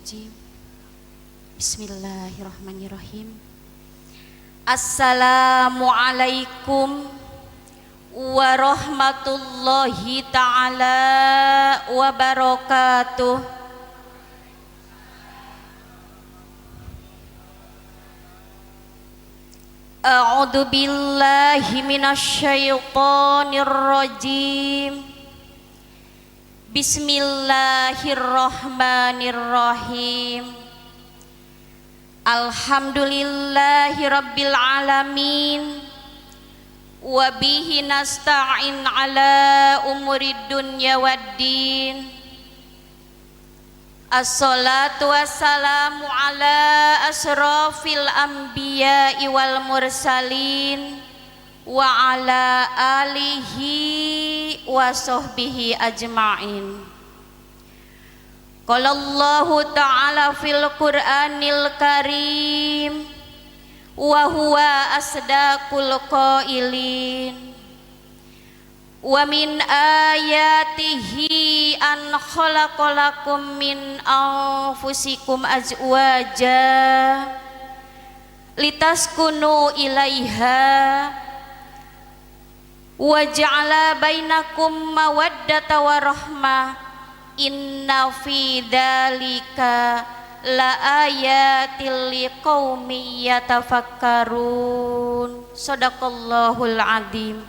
rajim. Bismillahirrahmanirrahim. Assalamualaikum warahmatullahi ta'ala wabarakatuh. A'udzu billahi minasyaitonir rajim. Bismillahirrahmanirrahim. Alhamdulillahi rabbil alamin. Wa bihi nasta'in ala umurid dunya waddin. Assalatu wassalamu ala asrafil anbiya'i wal mursalin wa ala alihi wa sahbihi ajma'in. Qala Allahu ta'ala fil Qur'anil Karim wa huwa asdaqul qailin. Wa min ayatihi an khalaqalakum min anfusikum azwaja litaskunu ilaiha wa ja'ala bainakum mawaddata wa rahmah. Inna fi dzalika la ayatil liqaumin yatafakkarun. Shadaqallahul adzim.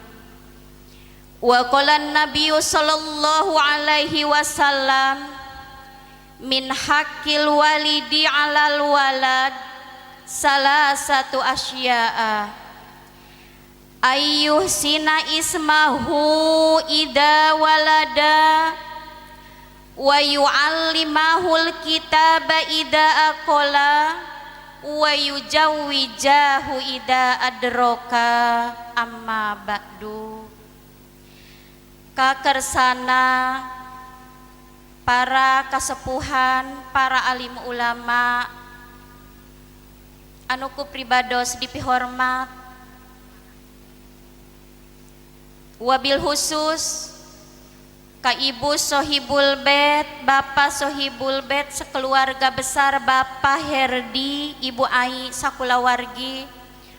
Wa qala an-nabiyyu sallallahu alaihi wasallam min haqqil walidi 'alal walad salasatu asya'a. Ayyuhsina ismahu ida walada wa yu'allimahul kitaba ida aqala wa yujawwijahu ida adraka. Amma ba'du. Kakersana para kasepuhan, para alim ulama anu ku pribados dipihormat, wabil khusus ka ibu sohibul bait, bapak sohibul bait sekeluarga besar, bapak Herdi, ibu Ai sakulawargi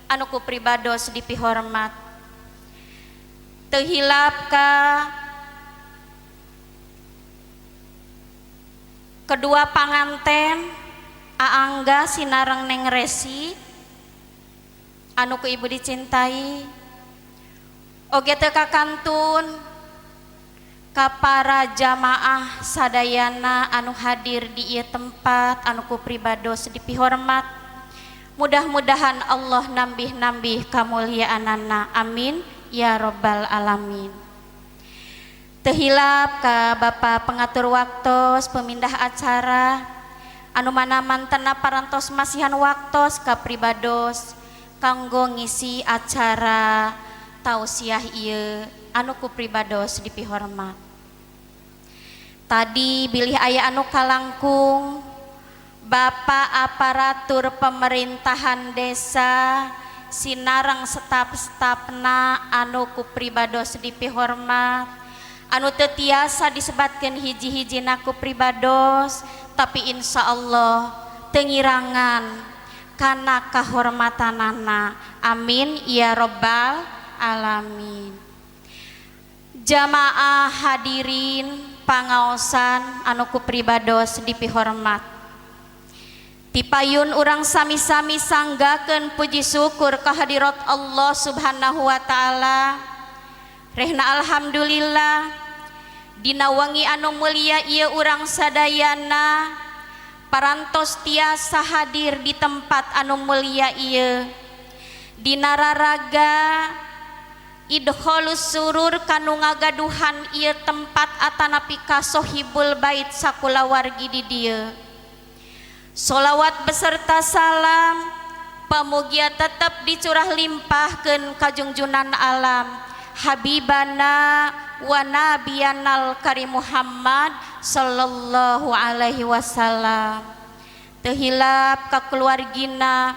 anu ku pribados dipihormat. Teu hilap ka kedua panganten Aangga Sinareng Neng Resi anu ku ibu dicintai, oge teu kakantun ka para jamaah sadayana anu hadir di ieu tempat anu ku pribados dipihormat. Mudah-mudahan Allah nambih-nambih kamuliaanana, amin ya robbal alamin. Teu hilap ka Bapak pengatur waktos, pemindah acara anu mana mantena parantos masihan waktos ka pribados kanggo ngisi acara tausiah ieu anu ku pribados dipihormat. Tadi bilih aya anu kalangkung Bapak aparatur pemerintahan desa Sinareng staf-stafna anu ku pribados dipihormat, anu teu tiasa disebatkeun hiji-hijina ku pribados, tapi insya Allah teu ngirangan kana kahormatanana, amin ya robbal alamin. Jamaah hadirin pangaosan anu ku pribados dipihormat, tipayun urang sami-sami sanggakeun puji syukur kehadirat Allah subhanahu wa ta'ala. Rehna alhamdulillah dina wangi anu mulia ieu urang sadayana parantos tiasa hadir di tempat anu mulia ieu, dina raraga idkholus surur kanu ngagaduhan ieu tempat atanapi ka sohibul bait sakulawargi di dieu. Sholawat beserta salam pamugia tetap dicurah limpahkeun ka junjunan alam habibana wa nabiyanal karim Muhammad sallallahu alaihi wasallam. Teu hilap ka keluargina,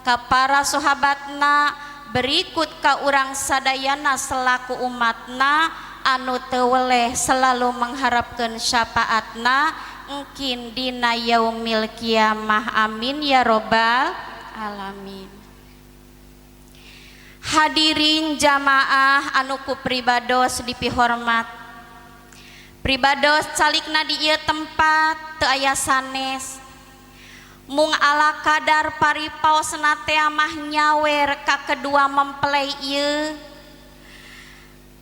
ka para sahabatna, berikut ka urang sadayana selaku umatna anu teu weleh selalu mengharapkeun syafaatna mungkin dina yaumil kiamah. Amin ya robbal alamin. Hadirin jamaah anu ku pribados dipihormat, pribados calikna di ieu tempat teu aya sanes, mung ala kadar paripaosna teh mah nyawer ka kedua mempelai ieu.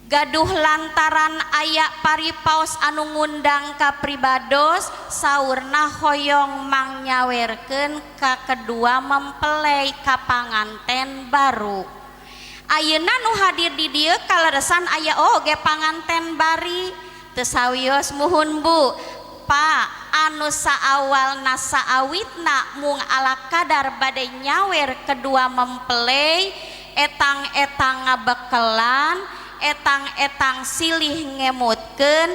Gaduh lantaran aya paripaos anu ngundang ka pribados, saurna hoyong mang nyawerkeun ka kedua mempelai ka panganten baru. Ayeuna nu hadir di dieu kaleresan aya oge panganten bari. Teu sawios muhun Bu, Pak anu saawalna saawitna mung ala kadar bade nyawer kedua mempelai, etang-etang ngabekelan, etang-etang silih ngemutkeun,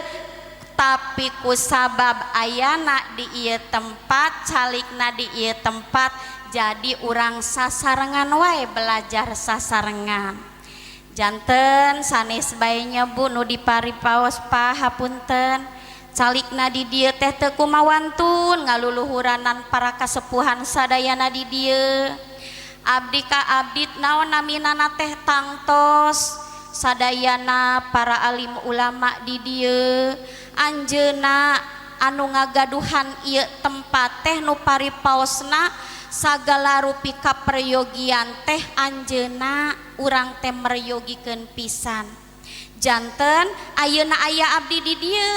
tapi ku sabab ayana di ieu tempat, calikna di ieu tempat, jadi urang sasarengan wae belajar sasarengan. Janten sanes bae Bu nu diparipaos pahapunten, calikna di dieu teh teu kumawantun ngaluluhuranan para kasepuhan sadayana di dieu. Abdi ka abdi naon naminana teh tangtos, sadayana para alim ulama di dieu. Anjeuna anu ngagaduhan ieu tempat teh nu paripaosna sagala rupi kaperyogian teh anjeuna urang teh meryogikeun pisan. Janten ayeuna aya abdi di dieu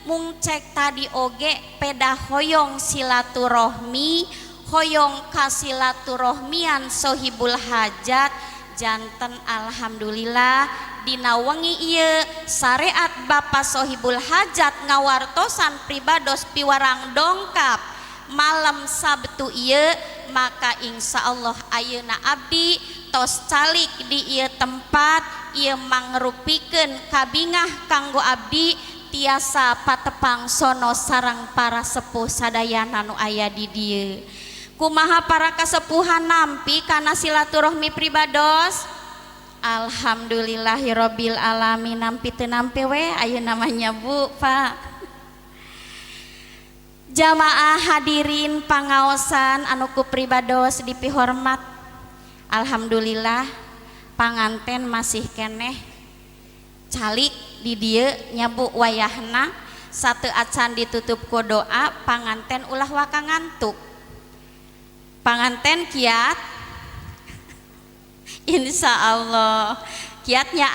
mung cek tadi oge peda hoyong silaturahmi, hoyong kasilaturahmian sohibul hajat. Janten alhamdulillah dina wengi ieu syariat Bapa sohibul hajat ngawartosan pribados piwarang dongkap malam Sabtu ieu, maka insya Allah ayeuna abdi tos calik di ieu tempat ieu mangrupikeun kabingah kanggo abdi tiasa patepang sono sareng para sepuh sadayana nu aya di dieu. Kumaha para kasepuhan nampi kana silaturahmi pribados? Alhamdulillahirabbil alamin, nampi teu nampi we ayeuna namanya Bu, Pak. Jamaah hadirin pangaosan anu ku pribados dipihormat, alhamdulillah panganten masih keneh calik di dieu nya Bu wayahna sateu acan ditutup ku doa panganten ulah waka ngantuk. Panganten kiat insya Allah kiatnya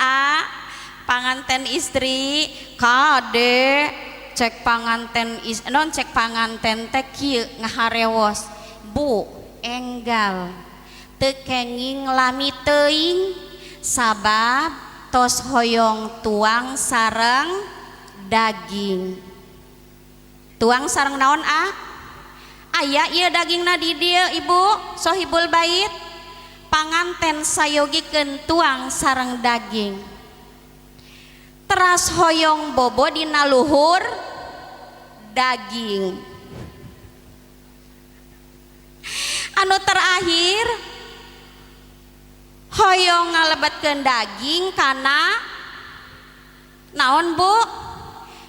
panganten istri kade cek panganten non cek panganten teh kieu ngaharewos Bu enggal teu kenging lami teuing sabab tos hoyong tuang sareng daging. Tuang sareng naon aya ieu dagingna di dieu Ibu sohibul bait, panganten sayogikeun tuang sareng daging. Teras hoyong bobo dina luhur daging. Anu terakhir hoyong ngalebetkeun daging kana naon Bu?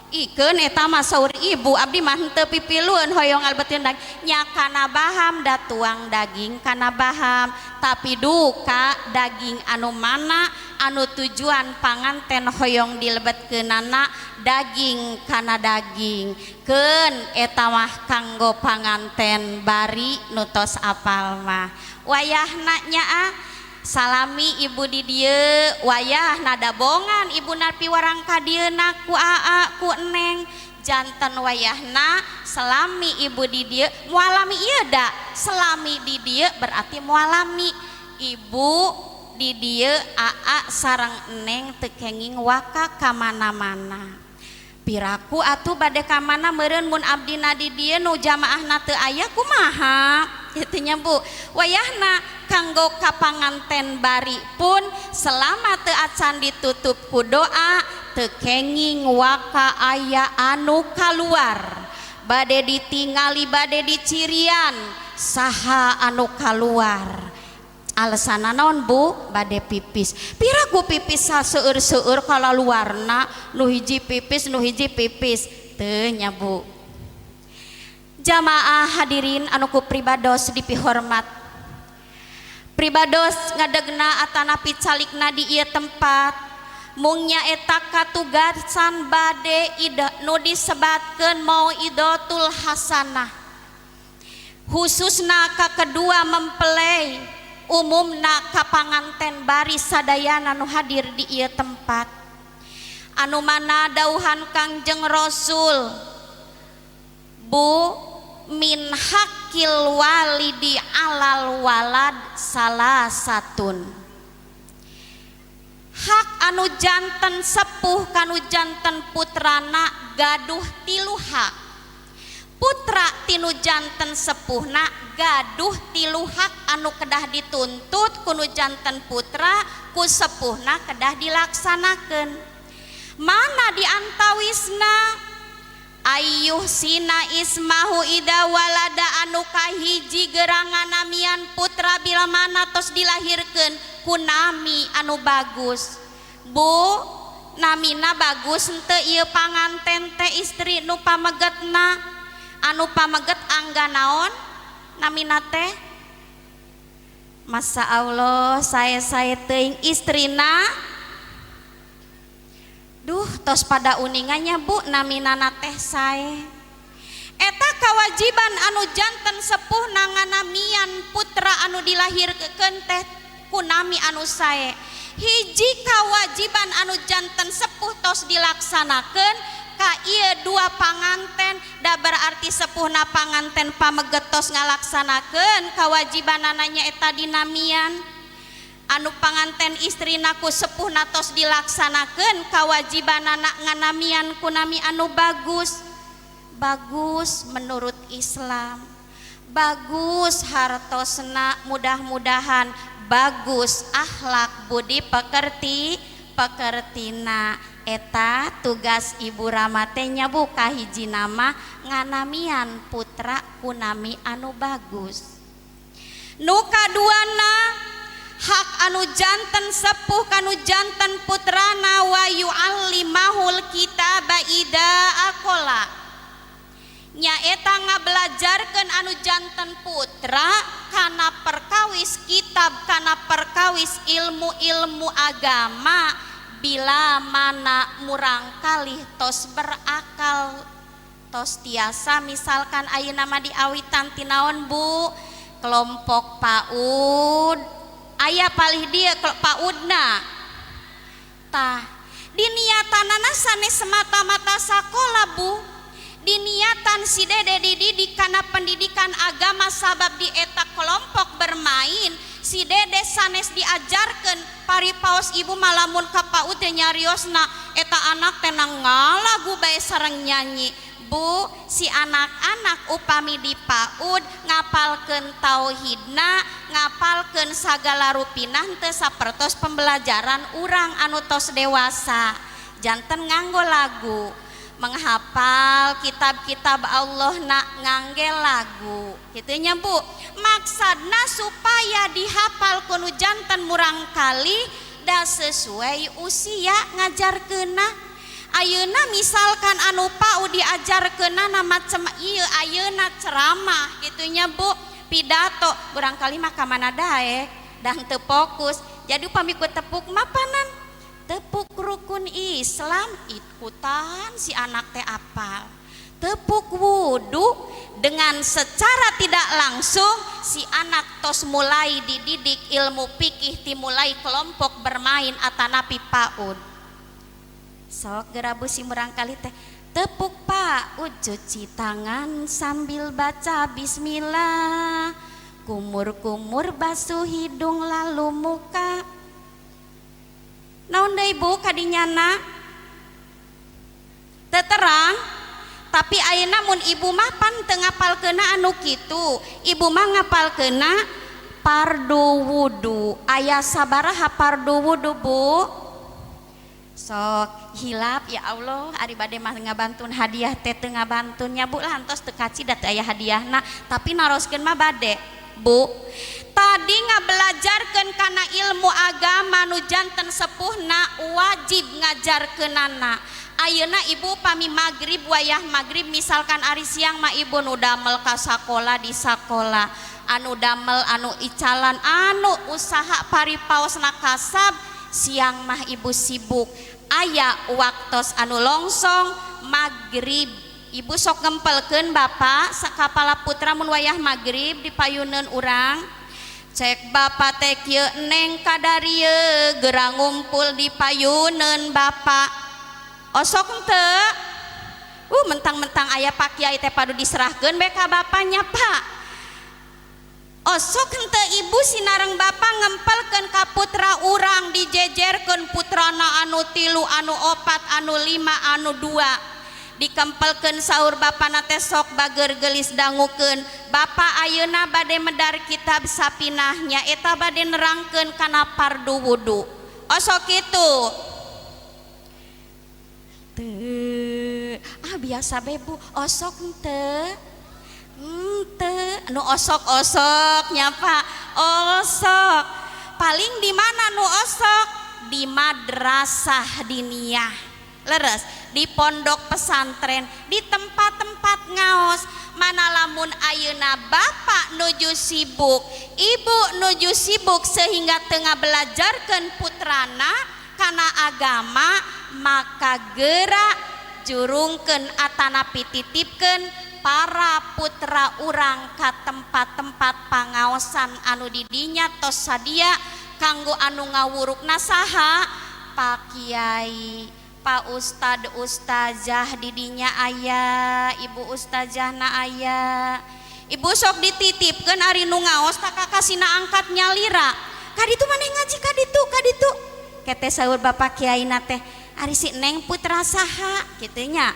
Ikeun eta mah saur ibu abdi mah henteu pipilueun hoyong ngalebetkeun daging nya kana baham da tuang daging kana baham, tapi duka daging anu mana anu tujuan panganten hoyong dilebetkeunana daging kana daging keun eta mah kanggo panganten bari nu tos apal mah wayahna nya salami ibu di dieu wayah nada bongan ibu napi warang ka dieuna ku ku eneng janten wayahna selami ibu di dieu mualami ieu da selami di dieu berarti mualami ibu di dieu sareng eneng teu kenging waka ka mana-mana. Piraku atuh bade ka mana meureun mun abdina di dieu nu jamaahna teu aya kumaha kitu nya Bu. Wayahna kanggo ka panganten bari pun selama teu acan ditutup ku doa teu kenging waka aya anu kaluar bade ditingali bade dicirian saha anu kaluar. Alasanna naon Bu? Bade pipis. Piraku pipis saseueur-seueur kalaluarna nu hiji pipis nu hiji pipis teu nya Bu. Jamaah hadirin anu ku pribados dipihormat, pribados ngadegna atana picalikna di ieu tempat mung nyaeta katugasan bade ida nu disebatkeun mauidatul hasanah, khususna ka kedua mempelai, umumna ka panganten bari sadayana nu hadir di ieu tempat, anu mana dauhan Kangjeng Rasul, Bu min hakil walidi alal walad salah satun, hak anu janten sepuh kanu janten putrana gaduh tilu hak, putra tinu janten sepuhna gaduh tilu hak anu kedah dituntut kunu janten putra ku sepuhna kedah dilaksanakeun. Mana diantawisna ayyuh sina ismahu ida walada anu kahiji gerangan namian putra bila mana tos dilahirkeun ku nami anu bagus. Bu, namina bagus henteu ieu panganten teh istri nu pamegetna, anu pameget angga naon namina teh? Masya Allah, saya teuing istrina. Duh, tos pada uningannya Bu, naminana teh sae. Eta kewajiban anu janten sepuh nanganamian putra anu dilahirkeun teh ku nami anu sae. Hiji kewajiban anu janten sepuh tos dilaksanakeun ka ieu dua panganten, da berarti sepuhna panganten pameget tos ngalaksanakeun kewajibanana nyaeta dinamian. Anu panganten istrina ku sepuhna tos dilaksanakeun kawajibanana nganamian ku nami anu bagus. Bagus menurut Islam, bagus hartosna, mudah-mudahan bagus akhlak budi pekertina. Eta tugas ibu ramatenya Bu kahiji nama nganamian putra ku nami anu bagus. Nu kaduana hak anu janten sepuh kanu janten putrana wa yu'allimahul kitaba ida akola, nyaeta ngabelajarkeun anu janten putra kana perkawis kitab, kana perkawis ilmu-ilmu agama bila mana murang kalih tos berakal, tos tiasa misalkan ayeuna mah diawitan ti naon Bu, kelompok PAUD aya palih dia paudna tah diniatanana sanes semata-mata sakola Bu, diniatan si dede dididik kana pendidikan agama sabab di eta kelompok bermain si dede sanes diajarkeun paripaos ibu malamun ka paud teh nyariosna eta anak teh ngalagu bae sareng nyanyi. Bu, si anak-anak upami di PAUD ngapalkeun tauhidna, ngapalkeun sagala rupinah teu sapertos pembelajaran urang anu tos dewasa. Janten nganggo lagu, menghafal kitab-kitab Allah na ngangge lagu. Kitu nya Bu, maksadna supaya dihafal kunu janten murang kali da sesuai usia ngajarkeunna. Ayeuna misalkan anu PAUD diajarkeunana macam ieu ayeuna ceramah gitunya Bu, pidato barangkali mah ka mana daek dan teu fokus. Jadi upami ku tepuk mapanan tepuk rukun Islam ikutan si anak teh apal. Tepuk wudu dengan secara tidak langsung si anak tos mulai dididik ilmu fikih dimulai kelompok bermain atanapi PAUD. Sok gerabu si murangkali teh tepuk PAUD, cuci tangan sambil baca bismillah, kumur-kumur basuh hidung lalu muka. Naon deui Bu kadinyana teu terang, tapi ayeuna mun ibu mah pan teu ngapalkeunna anu kitu, ibu mah ngapalkeunna fardu wudu. Aya sabaraha fardu wudu Bu? Sok hilap ya Allah, ari bade mah ngabantun hadiah teh teu ngabantunnya Bu, lantos teu kaci da teu aya hadiahna, tapi naroskeun mah bade Bu. Tadi ngabelajarkeun kana ilmu agama nu janten sepuhna wajib ngajarkeunana. ayeuna ibu pami magrib wayah magrib misalkan ari siang mah ibu nu damel ka sakola di sakola, anu damel anu icalan anu usaha paripaosna kasab siang mah ibu sibuk. Aya waktos anu longsong magrib ibu sok ngempelkeun bapak sakapala putra mun wayah magrib dipayuneun urang. Cek bapak teh kieu neng kadarieu geura ngumpul dipayuneun bapak. Osok henteu? Mentang-mentang aya Pak Kiai teh padu diserahkeun be ka bapaknya Pak. Osok henteu ibu sinareng bapak ngempelkeun ka putra urang dijejerkeun putrana anu 3, anu 4, anu 5, anu 2. Dikempelkeun saur bapana teh sok bager gelis dangukeun. Bapak ayeuna bade medar kitab sapinahnya eta bade nerangkeun kana fardu wudu. Osok kitu. Teu. Biasa bebu osok henteu. Nu osok-osok nya Pak. Osok. Paling di mana nu osok? Di madrasah diniyah. Leres di pondok pesantren, di tempat-tempat ngaos. Mana lamun ayeuna bapak nuju sibuk, ibu nuju sibuk sehingga tengah belajarkeun putrana kana agama, maka geura jurungkeun atanapi titipkeun para putra urang ka tempat-tempat pangaosan anu didinya tos sadia kanggo anu ngawurukna saha Pak Kiai, Pak Ustad Ustazah didinya aya, Ibu Ustazahna aya. Ibu sok dititipkeun ari nu ngaos ka kakasina angkat nyalira. Kaditu maneh ngaji kaditu. Kete saur Bapak Kiaina teh, ari si Neng putra saha kitu nya.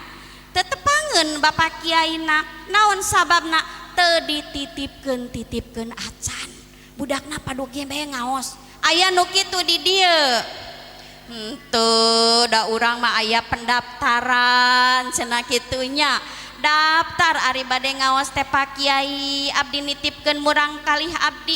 Teu tepangeun Bapak Kiaina, naon sababna teu dititipkeun acan. Budakna padu ge bae ngaos. Aya nu kitu di dieu. Tuh da urang mah aya pendaftaran cenah kitunya. Daftar ari bade ngaos teh Pak Kiai, abdi nitipkeun murang kalih abdi.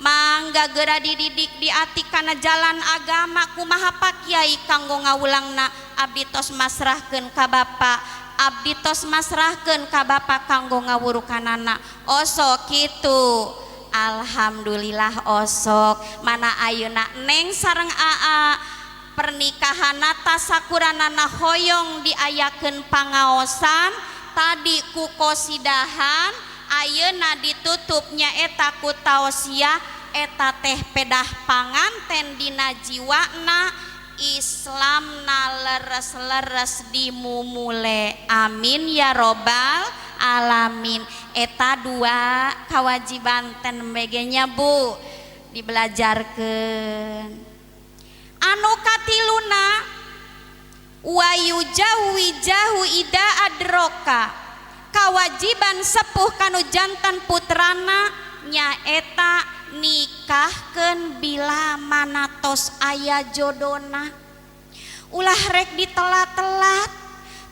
Mangga geura dididik di ati kana jalan agama kumaha Pak Kiai kanggo ngawulangna abdi tos masrahkeun ka Bapak. Abdi tos masrahkeun ka Bapak kanggo ngawurukanana. Osok kitu. Alhamdulillah osok. Mana ayeuna Neng sareng Aa pernikahan tasakuranana hoyong diayakeun pangaosan tadi ku kosidahan ayeuna ditutupnya eta ku tausiah eta teh pedah panganten dina jiwana Islamna leres-leres dimumule. Amin ya robbal alamin. Eta 2 kewajiban ten begenya Bu dibelajarkeun. Anu katiluna wayujahu ida adroka, kewajiban sepuh kanu jantan putrana nyaeta nikahkeun bila mana tos aya jodona. Ulah rek ditelat-telat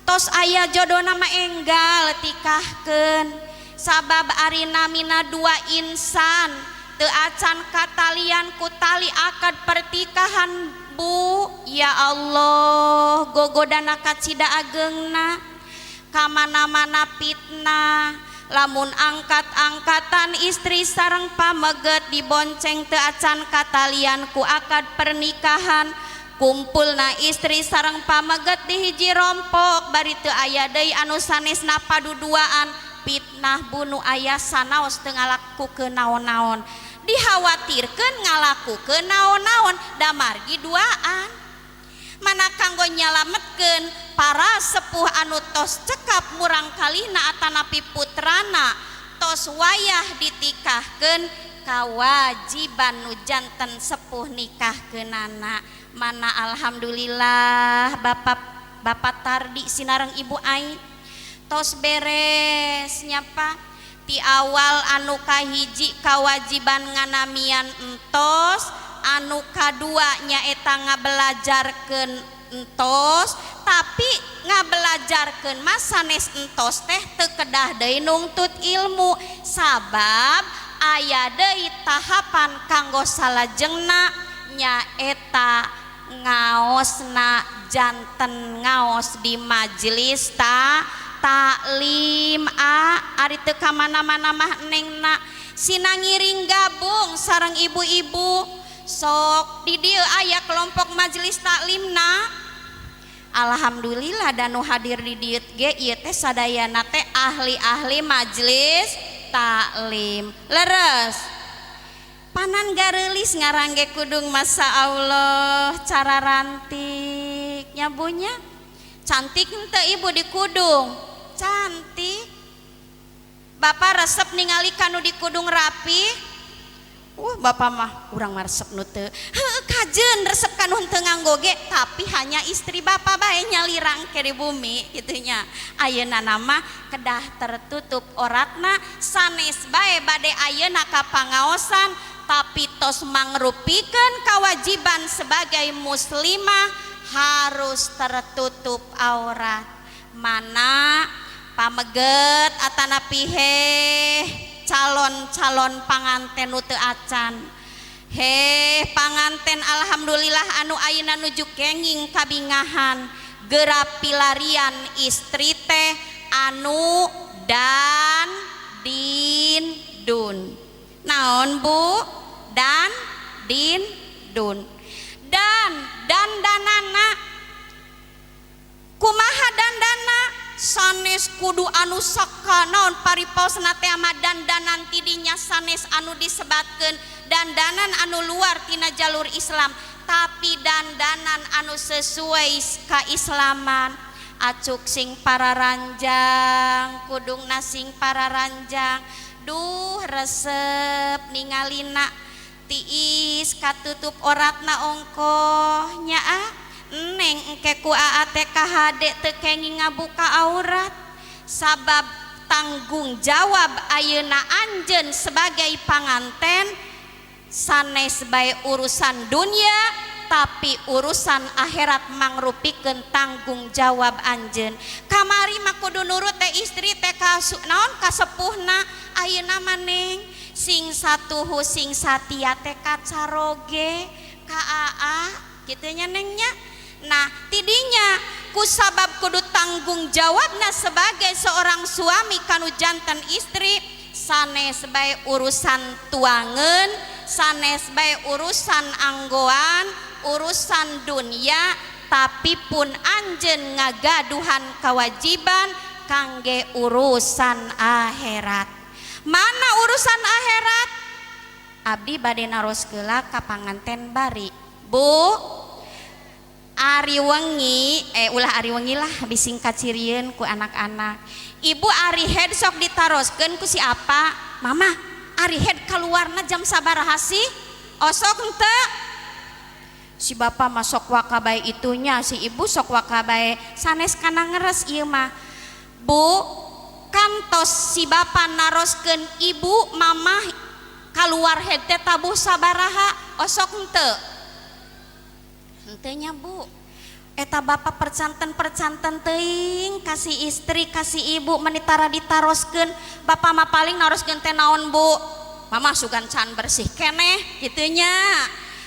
tos aya jodona mah enggal tikahkeun. Sabab ari namina 2 insan teu acan katalian ku tali akad pertikahan Bu. Ya Allah, gogodana kacida ageungna kamana-mana fitnah. Lamun angkat-angkatan istri sareng pameget dibonceng teu acan katalian ku akad pernikahan. Kumpulna istri sareng pameget di hiji rompok bari teu aya deui anu sanesna paduduaan. Fitnah bunuh aya sanaos teu ngalakukeun naon-naon. Dikhawatirkeun ngalakukeun naon-naon da margi duaan. Mana kanggo nyalametkeun para sepuh anu tos cekap murang kalihna atanapi putrana tos wayah ditikahkeun kawajiban nu janten sepuh nikahkeunana. Mana alhamdulillah Bapak Tardi sinareng Ibu Ai tos beres nyapa. Ti awal anu kahiji kawajiban nganamian entos, anu kadua nyaeta ngabelajarkeun entos, tapi ngabelajarkeun mah sanes entos teh teu kedah deui nungtut ilmu. Sabab aya deui tahapan kanggo salajengna nyaeta ngaosna janten ngaos di majelis taklim ari teu ka mana-mana mah nengna sina ngiring gabung sareng ibu-ibu sok di dieu aya kelompok majelis taklimna. Alhamdulillah dan nu hadir di dieu ge ieu teh sadayana teh ahli-ahli majelis taklim. Leres panan gareulis ngarangge kudung masa Allah cara rantik nyabunya cantik henteu ibu di kudung cantik. Bapak resep ningali kanu di kudung rapi. Bapak mah urang resep nu teu kajeun resep kanu henteu nganggo ge tapi hanya istri bapak bae nyalirang ke di bumi kitu nya. Ayeuna nama kedah tertutup oratna sanes bae bade ayeuna ka pangaosan tapi tos mangrupikeun kewajiban sebagai muslimah harus tertutup aurat. Mana pameget atanapi calon-calon panganten nu teu acan. Panganten alhamdulillah anu ayeuna nuju kenging kabingahan geura pilarian istri teh anu dan din dun. Naon Bu? Dan din dun. Dan dandanana kumaha dandana sanes kudu anu saka naon pariposna teh mah dandanan tidinya sanes anu disebatkeun dandanan anu luar tina jalur Islam tapi dandanan anu sesuai kaislaman. Acuk sing pararanjang kudungna sing pararanjang duh resep ningalina tiis katutup oratna ongkohnya neng engke ku aate kahade teu kenging ngabuka aurat sabab tanggung jawab ayeuna anjeun sebagai panganten sanes bae urusan dunia tapi urusan akhirat mangrupikeun tanggung jawab anjeun. Kamari mah kudu nurut teh istri teh ka naon ka sepuhna ayeuna maneng sing satuhu sing satia teh ka caroge ka aa kitu nya nengnya. Nah tidinya kusabab kudu tanggung jawabna sebagai seorang suami kanu janten istri sanes bae urusan tuangeun sanes bae urusan anggoan urusan dunia tapi pun anjeun ngagaduhan kewajiban kangge urusan akhirat. Mana urusan akhirat? Abdi bade naros geula ka panganten bari. Bu ari wengi ulah ari wengi lah bising kacirieun ku anak-anak. Ibu ari head sok ditaroskeun ku si apa? Mama, ari head kaluarna jam sabaraha sih? Osok henteu. Si bapa masuk wakabai itunya, si ibu sok wakabai sanes kana ngeres ieu mah. Bu, kantos si bapa naroskeun ibu mama kaluar head teh tabuh sabaraha? Osok henteu. Henteu nya Bu. Eta bapak percanten teuing kasih istri kasih ibu menitara ditaroskeun bapak mah paling naroskeun teh naon Bu? Mama sugan can bersih keneh gitunya.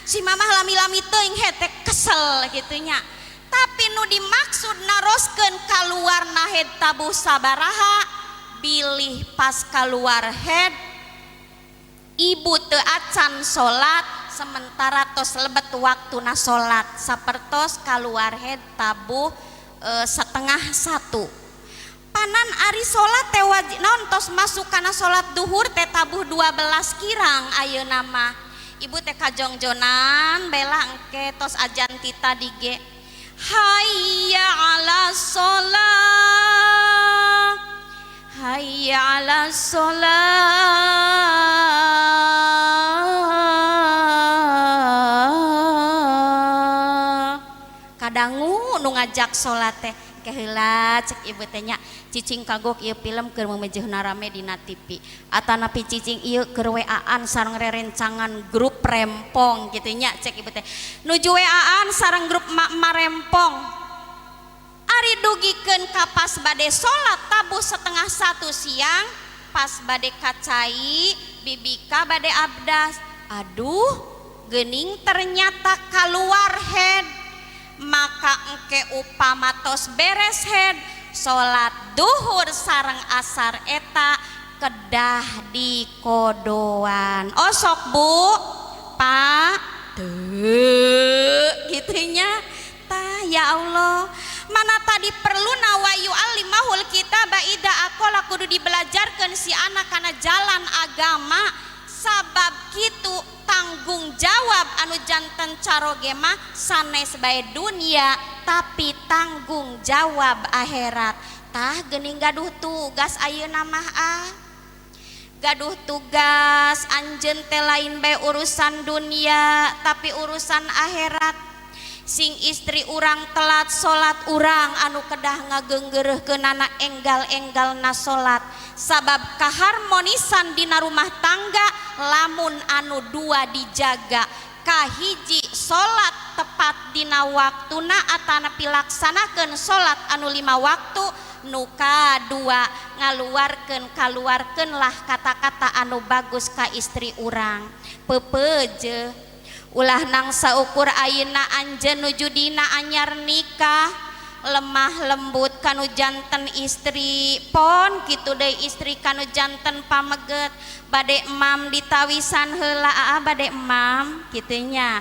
Si mama lami-lami teuing hete kesel gitunya. Tapi nu dimaksud naroskeun kaluarna head tabuh sabaraha bilih pas kaluar head ibu teu acan salat sementara tos lebet waktuna salat sapertos kaluar head tabuh 12:30 panan ari salat teh wajib naon tos masuk kana salat duhur teh tabuh 12 kirang ayeuna mah ibu teh kajongjonan bela engke tos ajan tita dige hayya 'alas shalah hayya 'alas shalah kadangu nu ngajak salat teh keheula cek ibu teh nya cicing kagok ieu film keur memejehna rame dina TV atanapi cicing ieu keur WA-an sareng rerencangan grup rempong kitu nya cek ibu teh nuju WA-an sareng grup mak-mak rempong ari dugikeun ka pas bade salat tabuh 12:30 siang pas bade kacai bibika bade abdas aduh geuning ternyata kaluar head maka engke upama tos beres head salat duhur sareng asar eta kedah di kodoan. Oh sok Bu Pak tuh gitunya tah ya Allah mana tadi perlu nawayu alimahul kita baida akola kudu dibelajarkan si anak karena jalan agama sabab gitu tanggung jawab anu janten caroge mah sanes bae dunia tapi tanggung jawab akhirat tah geuning gaduh tugas ayeuna mah gaduh tugas anjeun teh lain bae urusan dunia tapi urusan akhirat sing istri urang telat salat urang anu kedah ngageunggeureukkeunana enggal-enggalna salat sabab kaharmonisan dina rumah tangga lamun anu dua dijaga kahiji salat tepat dina waktuna atana pilaksanakeun salat anu 5 waktu nu kadua ngaluarkeun lah kata-kata anu bagus ka istri urang peupeuje ulah nang saukur ayeuna anjeun nuju dina anyar nikah lemah lembut kanu janten istri pon kitu deui istri kanu janten pameget bade emam ditawisan heula bade emam kitu nya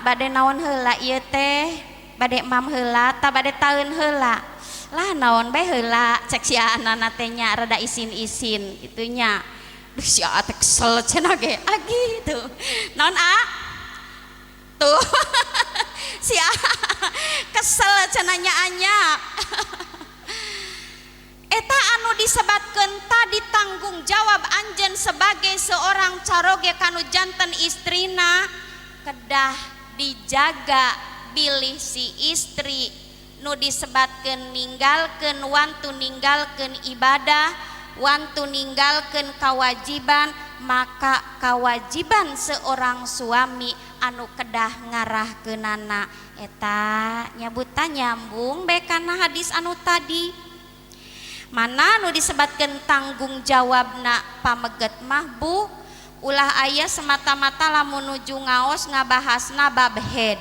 bade naon heula ieu teh bade emam heula ta bade taeun heula lah naon bae heula cek si anana teh nya rada isin-isin kitu nya duh si teh kesel cenah ge gitu naon tuh si kesel cenanya anyap eta anu disebatkeun tadi tanggung jawab anjeun sebagai seorang caroge kanu janten istrina kedah dijaga bilih si istri nu disebatkeun ninggalkeun wantu ninggalkeun ibadah wantu ninggalkeun kewajiban maka kewajiban seorang suami anu kedah ngarahkeunana eta nyabutan nyambung bae kana hadis anu tadi mana nu disebatkeun tanggung jawabna pameget mah Bu ulah aya semata-mata lamun nuju ngaos ngabahasna bab head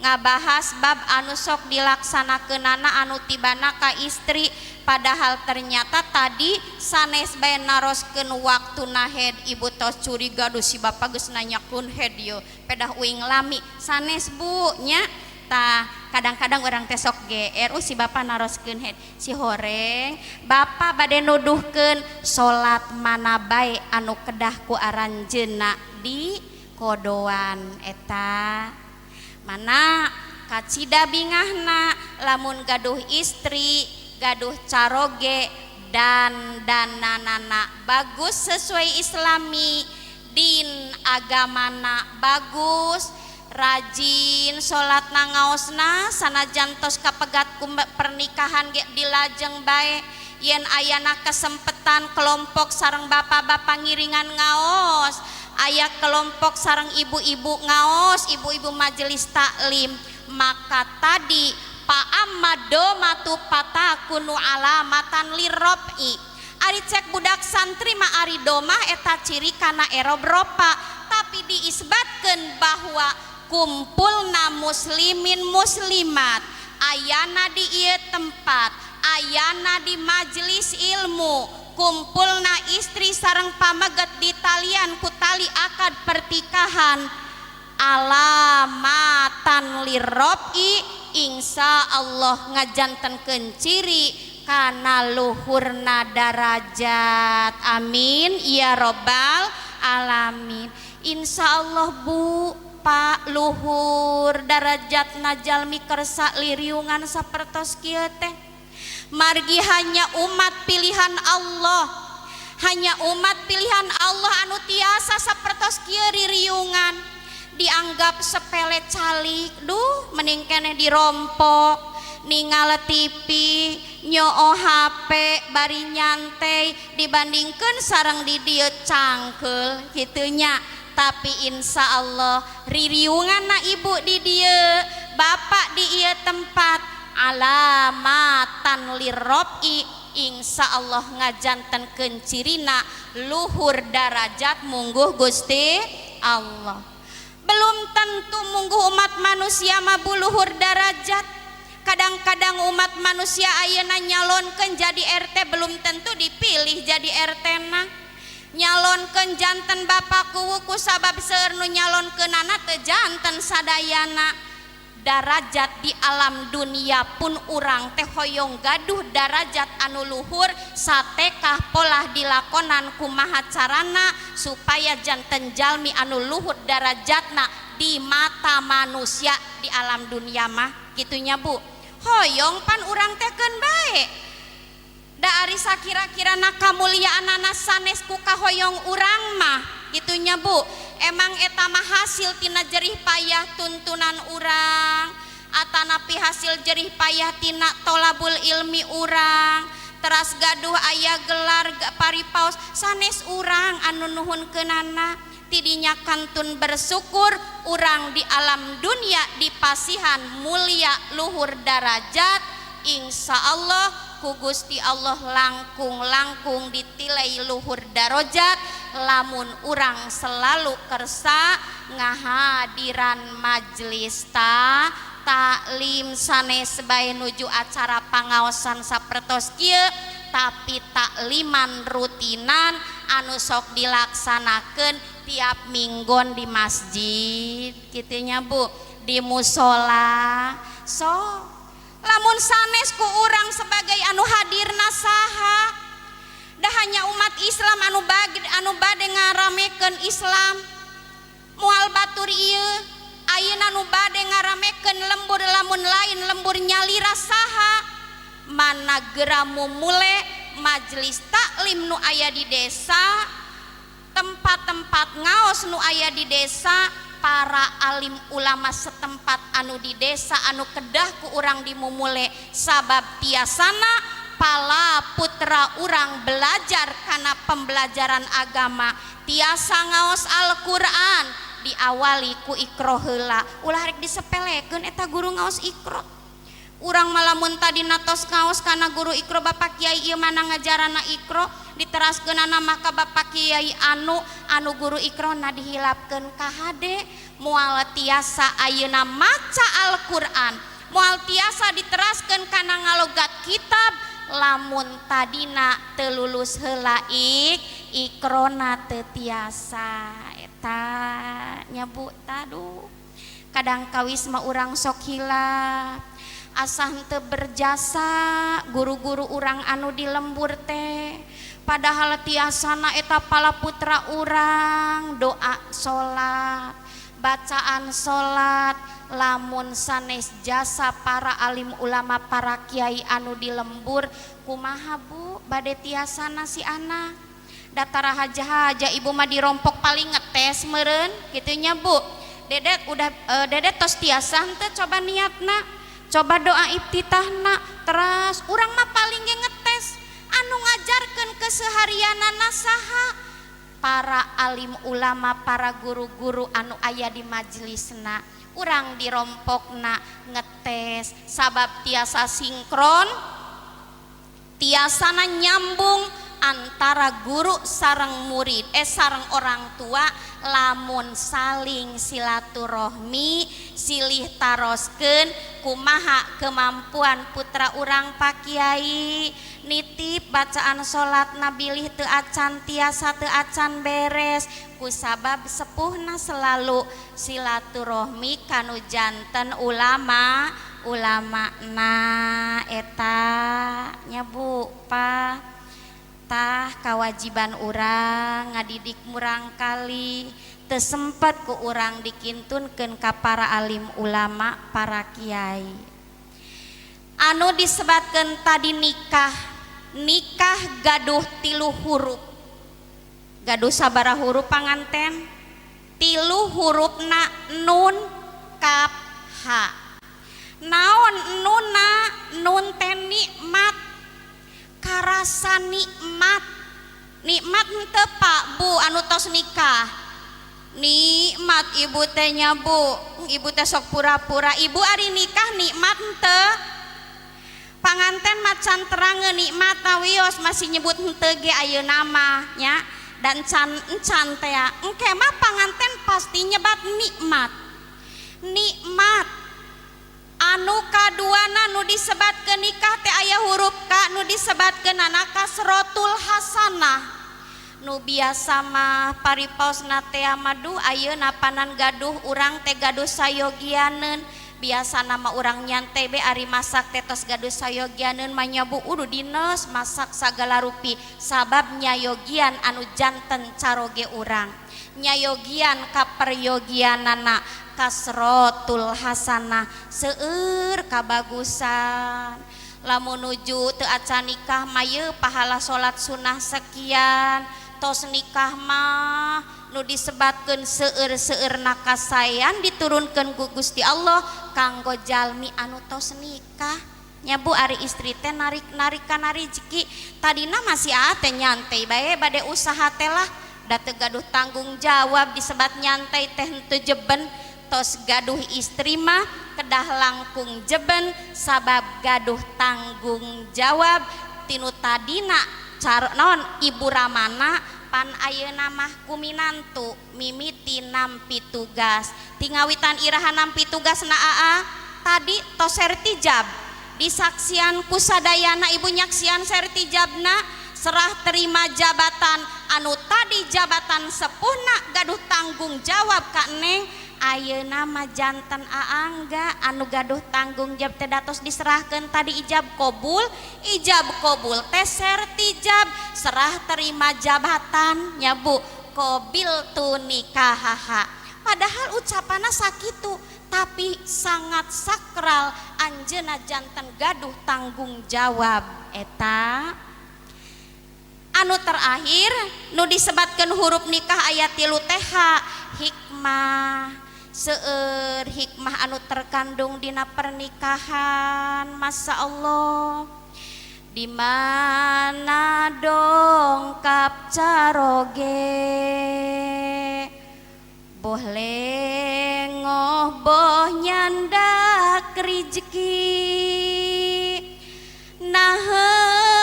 ngabahas bab anu sok dilaksanakeunana anu tibana ka istri padahal ternyata tadi sanes bae naroskeun waktuna head ibu tos curiga duh si bapa geus nanyakeun head ieu pedah uing lami sanes Bu nya tah kadang-kadang orang teh sok GR si bapa naroskeun head si horeng bapa bade nuduhkeun salat mana bae anu kedah ku aranjeunna di kodoan eta mana kacida bingahna lamun gaduh istri gaduh caroge dan dananana bagus sesuai islami din agamana bagus rajin salat nangaosna sanajan tos kapegat ku pernikahan ge dilajeng bae yen ayana kesempatan kelompok sareng bapak-bapak ngiringan ngaos aya kelompok sareng ibu-ibu ngaos ibu-ibu majelis taklim maka tadi Pa'amado matu patakunu alamatan lirrobi ari cek budak santri mah ari domah eta ciri kana erobropa tapi diisbatkeun bahwa kumpulna muslimin muslimat ayana di ieu tempat ayana di majelis ilmu kumpulna istri sareng pameget di talian ku tali akad pertikahan alamatan lirrobi insya Allah ngajantenkeun ciri kana luhurna darajat amin ya robbal alamin insya Allah Bu Pak luhur darajatna jalmi kersa liriungan sapertos kieu teh margi hanya umat pilihan Allah hanya umat pilihan Allah anu tiasa sapertos kieu ririungan dianggap sepele calik duh mending keneh dirompok ninggal TV nyoo HP bari nyantai dibandingkeun sareng di dieu cangkeul kitunya tapi insya Allah ririunganna ibu di dieu bapak di ieu tempat alamatan lirrobi insya Allah ngajantenkeun cirina luhur darajat mungguh Gusti Allah Belum tentu munggu umat manusia mah buluhur darajat. Kadang-kadang umat manusia ayeuna nyalonkeun jadi RT belum tentu dipilih jadi RT na. Nyalonkeun janten bapak kuwu ku sabab seueur nu nyalonkeunana teu janten sadayana. Darajat di alam dunia pun urang teh hoyong gaduh darajat anu luhur satekah polah dilakonan kumaha carana supaya janten jalmi anu luhur darajatna di mata manusia di alam dunia mah gitunya Bu. Hoyong pan urang teh keun bae da ari sakira-kirana kamuliaanana sanes ku kahoyong urang mah gitunya Bu. Emang eta mah hasil tina jerih payah tuntunan urang atanapi hasil jerih payah tina tolabul ilmi urang teras gaduh aya gelar paripaos sanes urang anu nuhunkeunana tidinya kantun bersyukur urang di alam dunia dipasihan mulia luhur darajat insya Allah ku Gusti Allah langkung ditilai luhur darajat lamun urang selalu kersa ngahadiran majelis taklim sanes bae nuju acara pangaosan sapertos kieu tapi takliman rutinan anu sok dilaksanakeun tiap minggon di masjid kitunya Bu di musola so lamun sanes ku urang sebagai anu hadirna saha dah hanya umat Islam anu bade ngaramekeun Islam moal batur ieu ayeuna anu bade ngaramekeun lembur lamun lain lembur nyalira saha mana geramu mule majelis taklim nu aya di desa tempat-tempat ngaos nu aya di desa para alim ulama setempat anu di desa anu kedah ku urang dimumule sabab tiasana pala putra urang belajar karena pembelajaran agama tiasa ngaos Al-Quran diawali ku ikro heula ulah rek disepelekeun eta guru ngaos ikro urang malamun tadi natos ngaos karena guru ikro bapak kiai ieu mana ngajarana ikro diteraskeunana maka bapak kiai anu guru ikro na dihilapkeun ka hade moal tiasa ayeuna maca Al-Quran moal tiasa diteraskeun kana ngalogat kitab lamun tadina teu lulus heula ikrona teu tiasa eta nya Bu tadu kadang kawis mah urang sok hilap asah teu berjasa guru-guru urang anu di lembur teh padahal tiasana eta pala putra urang doa salat bacaan salat lamun sanes jasa para alim ulama para kiai anu di lembur kumaha Bu bade tiasana si anak datara haja ibu mah dirompok paling ngetes meureun gitunya Bu dedet udah dedet tos tiasa henteu coba niatna coba doa iftitahna teras urang mah paling ge ngetes anu ngajarkeun keseharianana saha para alim ulama para guru-guru anu aya di majelisna urang dirompokna ngetes sabab tiasa sinkron tiasana nyambung antara guru sareng murid sareng orang tua lamun saling silaturahmi silih taroskeun kumaha kemampuan putra urang Pak Kiai nitip bacaan salat nabilih teu acan tiasa teu acan beres kusabab sepuhna selalu silaturahmi kanu janten ulama na eta nya Bu Pak tah kewajiban urang ngadidik murang kali teu sempet ku urang dikintunkeun ka para alim ulama para kiai anu disebatkeun tadi nikah gaduh 3 huruf gaduh sabaraha huruf panganten 3 hurufna nun kaf ha naon nunna nun teh nikmat karasa nikmat henteu Pak Bu anu tos nikah nikmat ibu teh nya Bu ibu teh sok pura-pura ibu ari nikah nikmat henteu panganten macan terangeun nikmat wios masih nyebut henteu ge ayeuna mah nya dan encan teh engke mah panganten pasti nyebat nikmat anu kaduana nu disebatkeun nikah teh aya huruf ka nu disebatkeun kasrotul hasanah nu biasa mah paripaosna teh madu ayeuna panan gaduh urang teh gaduh sayogianeun biasa nama orang nyantai be ari masak tetos gaduh sayogianeun manyabu udu dinos masak sagala rupi sabab nyayogian anu janten caroge urang nyayogian kaperyogianana kasrotul hasanah seueur kabagusan lamun nuju teu acan nikah maye pahala salat sunah sekian tos nikah mah nu disebatkeun seueur-seueurna kasayan diturunkeun ku Gusti Allah kanggo jalmi anu tos nikah nya Bu ari istri teh narik-narikan rezeki tadina masih teh nyantai bae bade usaha teh lah da teu gaduh tanggung jawab disebat nyantai teh henteu jeben tos gaduh istri mah kedah langkung jeben sabab gaduh tanggung jawab tinu tadina non ibu ramana pan ayeuna mah kuminantu mimiti nampi tugas tingawitan iraha nampi tugas na aa tadi tos sertijab disaksian ku sadayana ibu nyaksian sertijabna serah terima jabatan anu tadi jabatan sepuhna gaduh tanggung jawab ka neng ayeuna mah janten aangga anu gaduh tanggung jawab teh datos diserahkeun tadi ijab kobul teh sertijab serah terima jabatan nya Bu qabil tu nikahaha padahal ucapanna sakitu tapi sangat sakral anjeunna janten gaduh tanggung jawab eta anu terakhir nu disebatkeun huruf nikah ayat 3 teh hikmah seueur hikmah anu terkandung dina pernikahan Masya Allah di mana dongkap caroge boh lengoh boh nyandak rezeki naher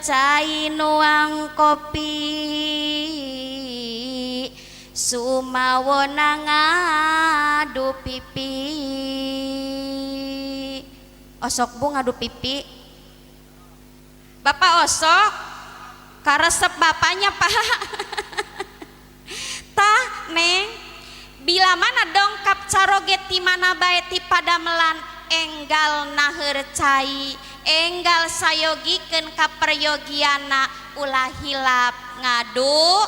cai nuang kopi sumawona ngadu pipi osok Bu ngadu pipi Bapak osok karesep bapaknya Pak tah neng bila mana dongkap caroge ti mana bae ti padamelan enggal naher cai enggal sayogikeun ka peryogiana ulah hilap ngadu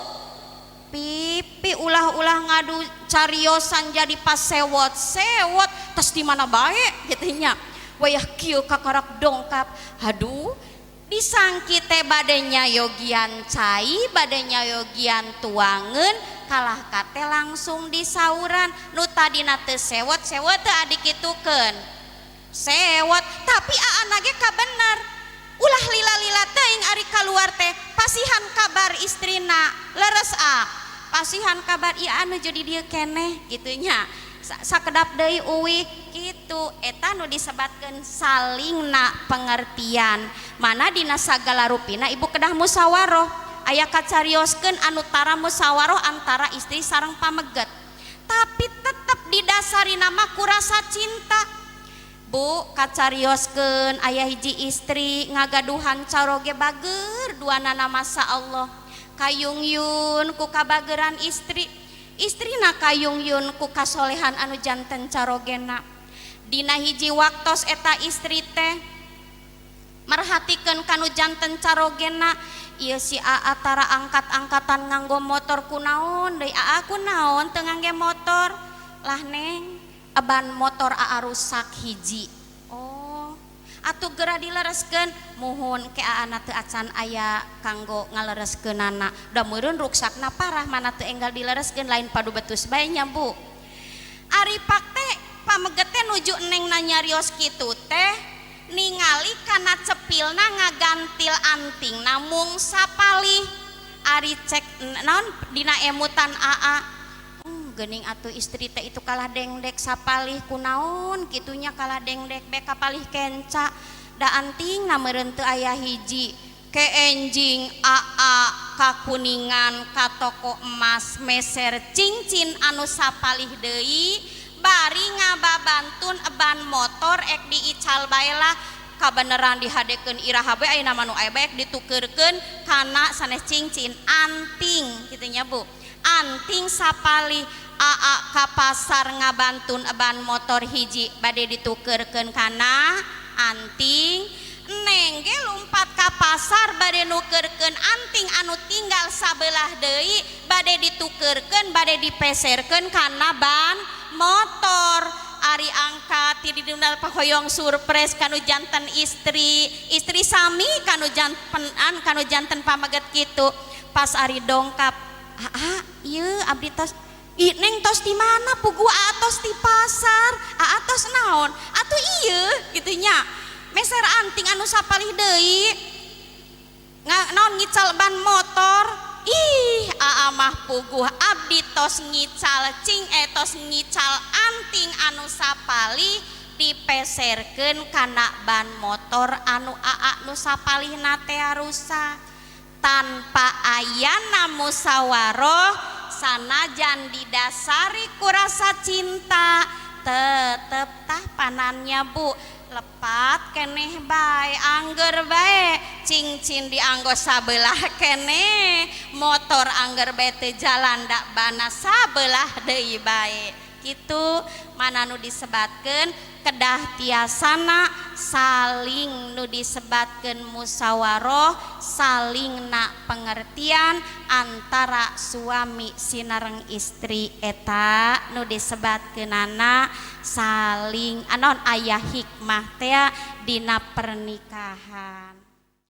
pipi ulah-ulah ngadu cariosan jadi pas sewot tos di mana bae gitu nya wayah kieu kakarak dongkap aduh disangki teh bade nyayogian cai bade nyayogian tuangeun kalah kate langsung disauran nu tadina teu sewot teu adikitukeun sewot tapi aana ge kabener ulah lila-lila teuing ari kaluar teh pasihan kabar istrina leres pasihan kabar ieu anu jadi dieu keneh kitu nya sakedap deui uwi kitu eta nu disebatkeun salingna pengertian mana dina sagala rupina ibu kedah musyawarah aya kacarioskeun anu tara musyawarah antara istri sareng pameget tapi tetep didasari nama ku rasa cinta Bu kacarioskeun aya hiji istri ngagaduhan caroge bager duanana Masya Allah kayungyun ku kabageran istrina kayungyun ku kasolehan anu janten carogena dina hiji waktos eta istri teh merhatikeun kanu janten carogena ieu si aa tara angkat-angkatan nganggo motor kunaon deui aa kunaon teu ngangge motor lah neng ban motor aa rusak hiji oh atuh geura dilereskeun muhun ke aana teu acan aya kanggo ngalereskeunana da meureun ruksakna parah mana teu enggal dilereskeun lain padu betus bae nya Bu ari pak teh pameget teh nuju neng nanyarios kitu teh ningali kana cepilna ngagantil anting namung sapalih ari cek naon dina emutan aa geuning atuh istri teh itu kalah dengdek sapalih kunaon kitunya kalah dengdek beka palih kenca da anting na meureun teu aya hiji ke enjing aa kakuningan ka toko emas meser cincin anu sapalih deui bari ngababantun ban motor ek diical baelah kabeneran dihadekeun iraha bae ayeuna manu aya bae ditukeurkeun kana sanes cincin anting kitu nya Bu anting sapalih aa ka pasar ngabantun ban motor hiji bade ditukeurkeun kana anting neng ge lumpat ka pasar bade nukeurkeun anting anu tinggal sabelah deui bade ditukeurkeun bade dipeserkeun kana ban motor ari angkat ti didundal pahoyong surprise kanu janten istri sami kanu janten pamaget kitu pas ari dongkap ieu abdi tos neng tos di mana pugu atos di pasar atos naon atuh ieu kitu nya meser anting anu sapalih deui naon ngical ban motor ih mah puguh abdi tos ngical tos ngical anting anu sapalih dipeserkeun kana ban motor anu nu sapalihna teh rusak tanpa ayana musyawarah sanajan didasari ku rasa cinta tetep tah panannya Bu lepat keneh bae angger bae cincin dianggo sabelah keneh motor angger bae teu jalan dak bana sabelah deui bae kitu mana nu disebatkeun kedah tiasana saling nu disebatkeun musyawarah saling na pengertian antara suami sinareng istri eta nu disebatkeunana saling anon aya hikmah teh dina pernikahan.